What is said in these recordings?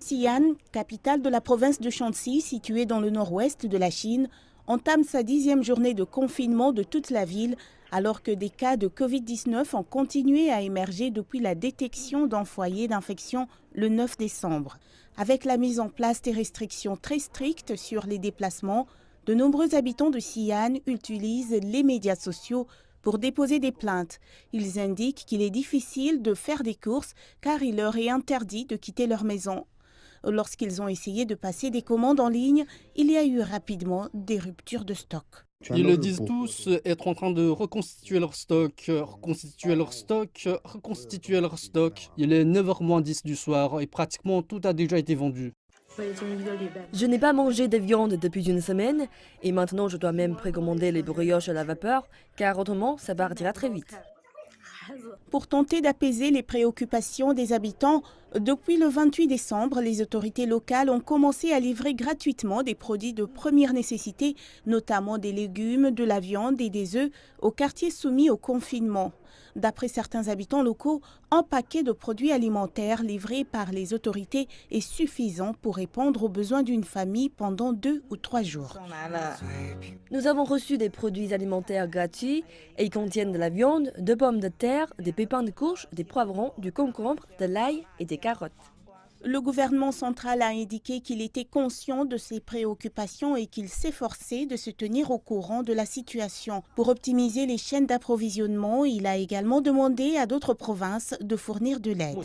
Xi'an, capitale de la province de Shanxi, située dans le nord-ouest de la Chine, entame sa 10e journée de confinement de toute la ville, alors que des cas de Covid-19 ont continué à émerger depuis la détection d'un foyer d'infection le 9 décembre. Avec la mise en place des restrictions très strictes sur les déplacements, de nombreux habitants de Xi'an utilisent les médias sociaux pour déposer des plaintes. Ils indiquent qu'il est difficile de faire des courses car il leur est interdit de quitter leur maison. Lorsqu'ils ont essayé de passer des commandes en ligne, il y a eu rapidement des ruptures de stock. Ils le disent tous, être en train de reconstituer leur stock, reconstituer leur stock, reconstituer leur stock. Il est 9h moins 10 du soir et pratiquement tout a déjà été vendu. Je n'ai pas mangé de viande depuis une semaine et maintenant je dois même précommander les brioches à la vapeur car autrement ça partira très vite. Pour tenter d'apaiser les préoccupations des habitants, depuis le 28 décembre, les autorités locales ont commencé à livrer gratuitement des produits de première nécessité, notamment des légumes, de la viande et des œufs, aux quartiers soumis au confinement. D'après certains habitants locaux, un paquet de produits alimentaires livrés par les autorités est suffisant pour répondre aux besoins d'une famille pendant 2 ou 3 jours. Nous avons reçu des produits alimentaires gratuits et ils contiennent de la viande, de pommes de terre, des pépins de courge, des poivrons, du concombre, de l'ail et des carottes. Le gouvernement central a indiqué qu'il était conscient de ces préoccupations et qu'il s'efforçait de se tenir au courant de la situation. Pour optimiser les chaînes d'approvisionnement, il a également demandé à d'autres provinces de fournir de l'aide.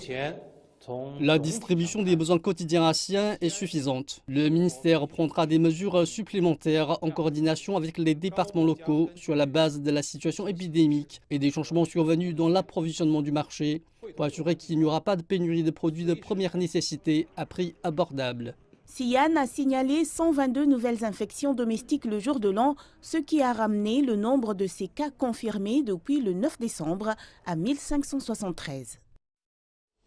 La distribution des besoins quotidiens haïtiens est suffisante. Le ministère prendra des mesures supplémentaires en coordination avec les départements locaux sur la base de la situation épidémique et des changements survenus dans l'approvisionnement du marché pour assurer qu'il n'y aura pas de pénurie de produits de première nécessité à prix abordable. Xi'an a signalé 122 nouvelles infections domestiques le jour de l'an, ce qui a ramené le nombre de ces cas confirmés depuis le 9 décembre à 1573.